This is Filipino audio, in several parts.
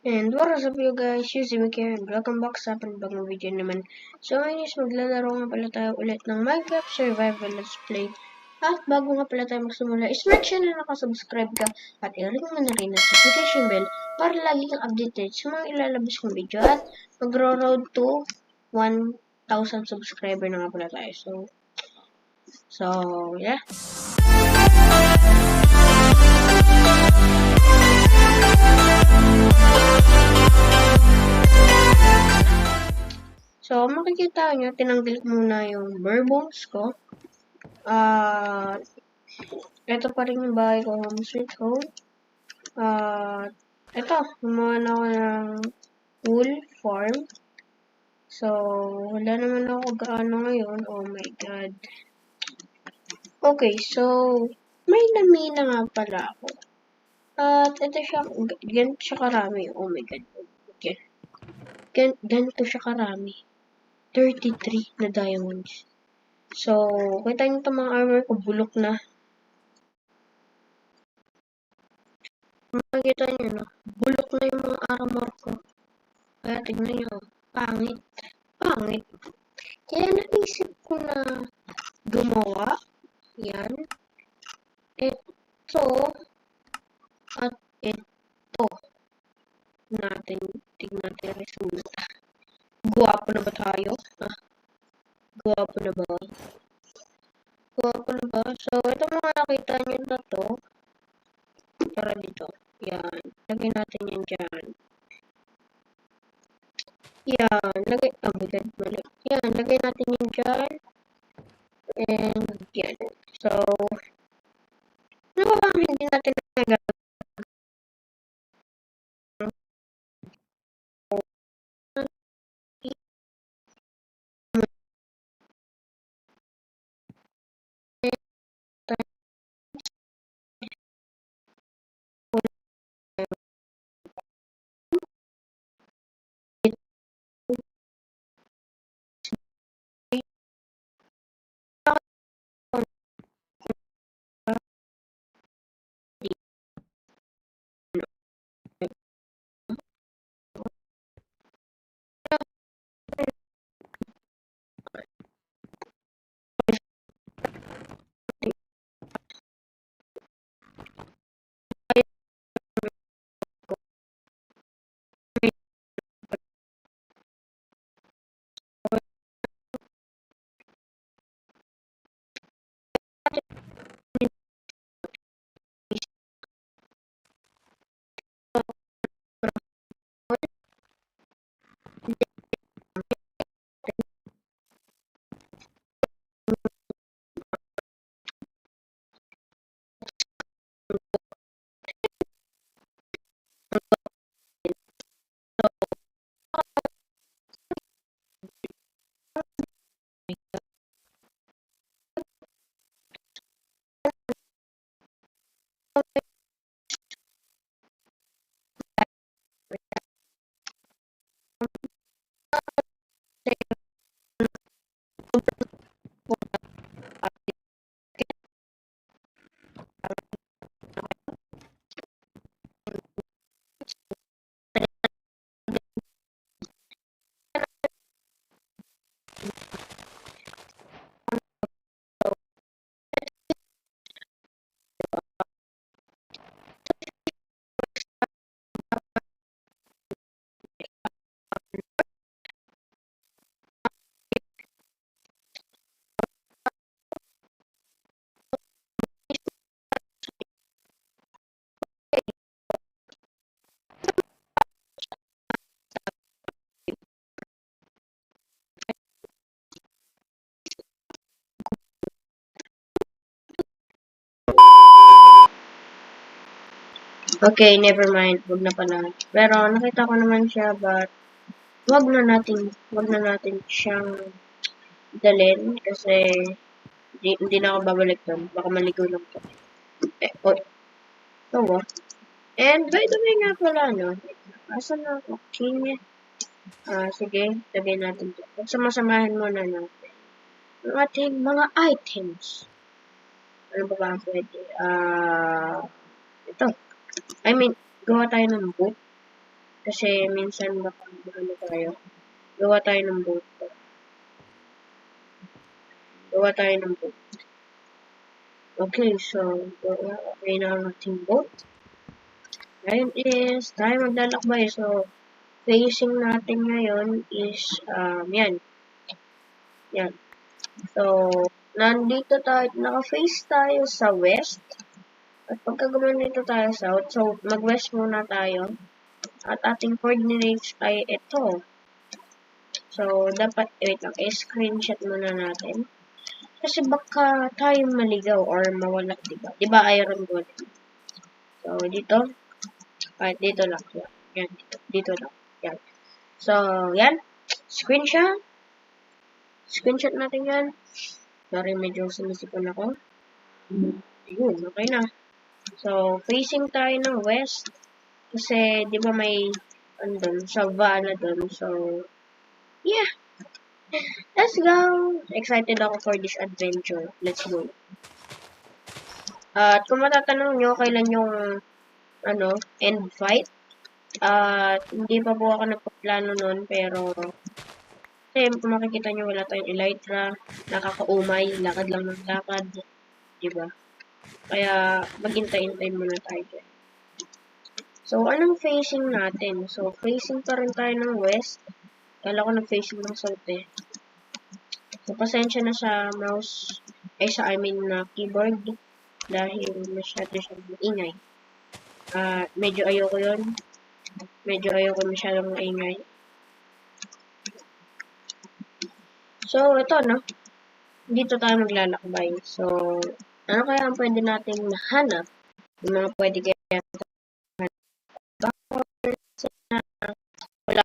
And what is up you guys, Yuzi here and welcome back sa panibagong video naman. So ngayon is maglalaro nga pala tayo ulit ng Minecraft Survival Let's Play. At bago nga pala tayo magsimula is make sure na nakasubscribe ka at i-ring mo na rin ang notification bell para lagi kang updated sa mga ilalabas kong video at magro-road to 1,000 subscriber na nga pala tayo. So yeah. So, makikita nyo, tinanggal ko muna yung bare bones ko. Ito pa rin yung bahay ko, home sweet home. Ito, gumawa na ako ng wool farm. So, wala naman ako gaano ngayon. Oh my god. Okay, so, may namina nga pala ako. At ito siya, ganito siya karami. Oh my god. Ganito siya karami. 33 na diamonds. So, kita nyo itong mga armor ko, bulok na. Makikita nyo, no? Bulok na yung mga armor ko. Kaya tignan nyo, pangit. Pangit. Kaya naisip ko na gumawa. Yan. Ito. At ito. Tignan natin resulta. Guwapo na ba tayo? Guwapo na ba? Guwapo na ba? So, ito mga nakita nyo na to. Tara dito. Yan. Lagyan natin yan dyan. Yan. Lagay. Oh my god. Mali. Yan. Lagay natin yan dyan. And yan. So, ano ba bang hindi natin nagagawin? Okay, never mind. Huwag na pala. Pero nakita ko naman siya, but wag na natin siyang dalhin kasi hindi na ako babalik doon. Baka maligo lang to. Ito. And by the way nga pala, no? Asan na ako? King. Sige, sabihin natin to. Pagsamasamahin muna natin ang ating mga items. Ano ba ang pwede? Ito. I mean, gawa tayo ng boot. Kasi minsan baka ano tayo. Gawa tayo ng boat. Gawa tayo ng boat. Okay, so okay na ang ating boat. Ngayon is tayo maglalakbay. So, facing natin ngayon is yan. Yan. So, nandito tayo, naka-face tayo sa west. At pagka gumanito tayo south, so mag-west muna tayo. At ating coordinates ay ito. So, dapat, wait lang, screenshot muna natin. Kasi baka tayo maligaw or mawala, diba? Diba iron golem? So, dito. Kahit dito lang. Yan, dito lang. Yan. So, yan. Screenshot. Screenshot natin yan. Sorry, medyo sumisipon ako. Yun, okay na. So, facing tayo ng west. Kasi, di ba may, andun, savannah dun. So, yeah. Let's go! Excited ako for this adventure. Let's go. At kung matatanong nyo, kailan yung, end fight. At hindi pa po ako nagpaplano nun, pero, kasi kung makikita nyo, wala tayong elytra, nakakaumay, lakad lang ng lakad. Diba? Kaya, maghintay-hintay muna tayo dyan. So, anong facing natin? So, facing pa rin tayo ng west. Kala ko nag-facing ng south eh. So, pasensya na sa mouse, na keyboard. Dahil masyado siyang maingay. Medyo ayoko yun. Medyo ayoko masyadong maingay. So, ito, no? Dito tayo maglalakbay. So, ano kaya ang pwede nating mahanap? Yung mga pwede kaya wala.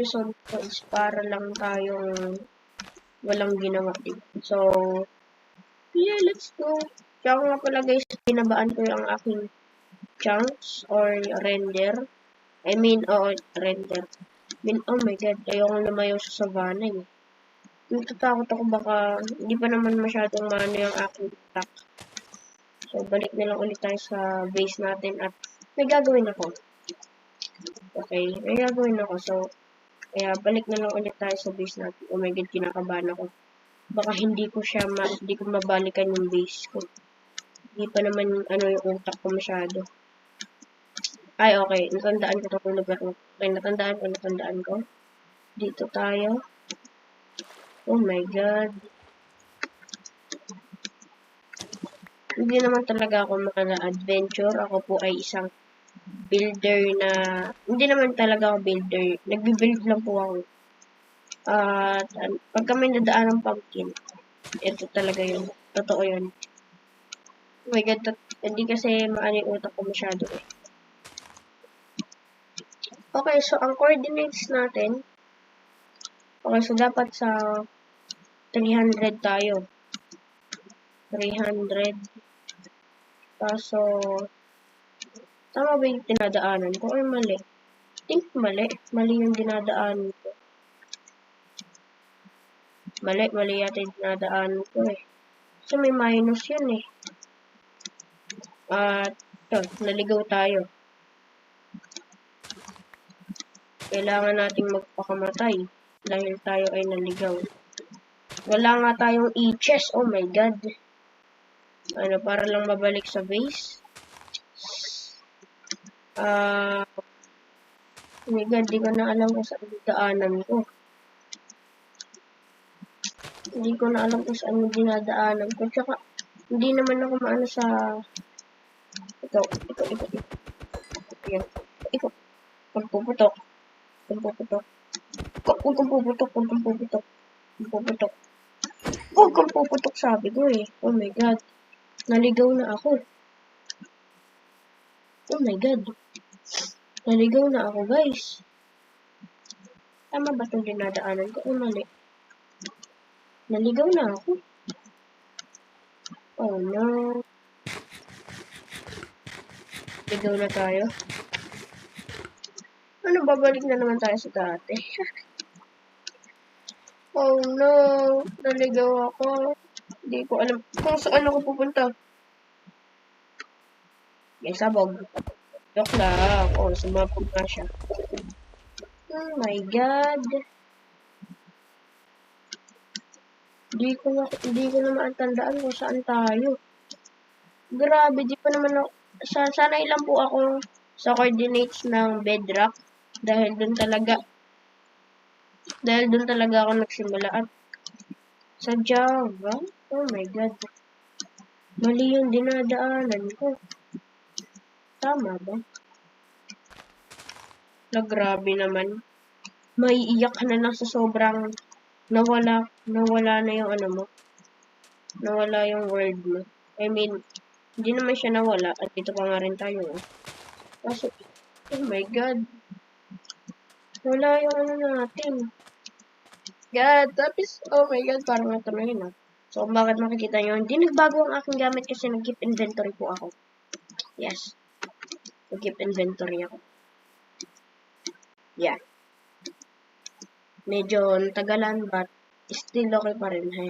Episode ko is para lang tayong walang ginawa. So, yeah, let's go. Tsaka nga pala guys, binabaan ko yung aking chunks or render. Render. Oh my god, ayoko lumayo sa savannah eh. Natatakot ako baka hindi pa naman masyadong mano yung aking attack. So, balik na lang ulit tayo sa base natin at may gagawin ako. Okay, may gagawin ako. So, kaya balik na lang ulit tayo sa base natin. Oh my god, kinakabahan ako. Baka hindi ko mabalikan yung base ko. Hindi pa naman yung utak ko masyado. Ay, okay. Natandaan ko itong lugar ko. Okay, natandaan ko. Dito tayo. Oh my god. Hindi naman talaga ako maka-adventure. Ako po ay isang builder na... Hindi naman talaga ako builder. Nagbi-build lang po ako. At pagka may nadaan ng pumpkin, ito talaga yun. Totoo yun. Oh my god, hindi kasi maano yung utak ko masyado eh. Okay, so ang coordinates natin, okay, so dapat sa 300 tayo. 300. Kaso, tama ba yung dinadaanan ko or mali? I think mali. Mali yung dinadaanan ko. Mali yata yung dinadaanan ko eh. So, may minus yun eh. At, naligaw tayo. Kailangan nating magpakamatay dahil tayo ay naligaw. Wala nga tayong e-chest. Oh my god. Para lang mabalik sa base. Oh my god, di ko na alam kung saan dinadaanan ko. Hindi ko na alam kung saan dinadaanan ko. Tsaka, hindi naman ako maano sa... Ikaw. Pagpuputok. Huwag kang puputok, sabi ko eh. Oh my god. Naligaw na ako. Oh my god. Naligaw na ako, guys. Tama ba itong dinadaanan ko? O mali? Naligaw na ako. Oh no. Naligaw na tayo. Babalik na naman tayo sa dati. Oh no. Naligaw ako. Hindi ko alam kung saan ako pupunta. May sabog. Joke lang. Oh, sumabog na siya. Oh my god. Hindi ko na matandaan kung saan tayo. Grabe, di pa naman ako. Sanay lang po ako sa coordinates ng bedrock. Dahil dun talaga ako nagsimula. At sa Java, oh my god. Mali yung dinadaanan ko. Tama ba? Grabe naman. Maiiyak ka na lang sa sobrang nawala na yung mo. Nawala yung world mo. I mean, hindi naman siya nawala at dito pa nga rin tayo. Kasi, oh my god. Wala yung natin. God, tapos, oh my god, parang natuloy na. So, kung bakit makikita nyo, hindi nagbago ang aking gamit kasi nag-keep inventory po ako. Yes. Nag-keep inventory ako. Yeah. Medyo tagalan, but still okay pa rin. Hey.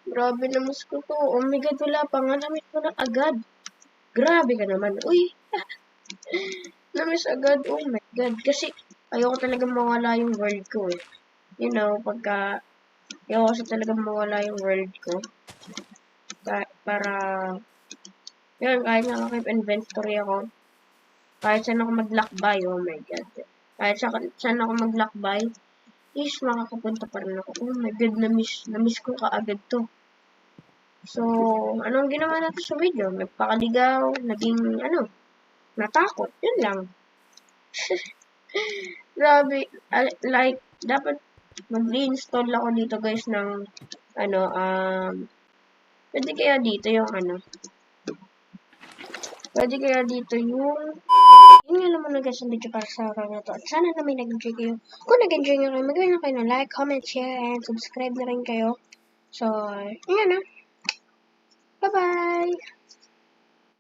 Grabe naman ko to. Oh my god, wala pa nga. Namit ko na agad. Grabe ka naman. Uy! Namiss agad. Oh my god. Kasi, ayoko talaga mawala yung world ko eh. You know, ayoko kasi talaga mawala yung world ko. Para, yun, kahit nakakip inventory ako. Kahit saan ako mag-lockbuy. Oh my god. Kahit saan ako mag-lockbuy, is makakapunta pa rin ako. Oh my god, na-miss ko kaagad to. So, anong ginawa natin sa video? Nagpakaligaw, naging, natakot. Yun lang. Grabe. Like, dapat mag-reinstall ako dito guys ng, pwede kaya dito yung, pwede kaya dito yung, yun nga naman na guys ang video para sa araw na to. At sana na may nag-enjoy kayo. Kung nag-enjoy nyo kayo, mag-gawin na kayo ng like, comment, share, and subscribe na rin kayo. So, yun na. Bye-bye!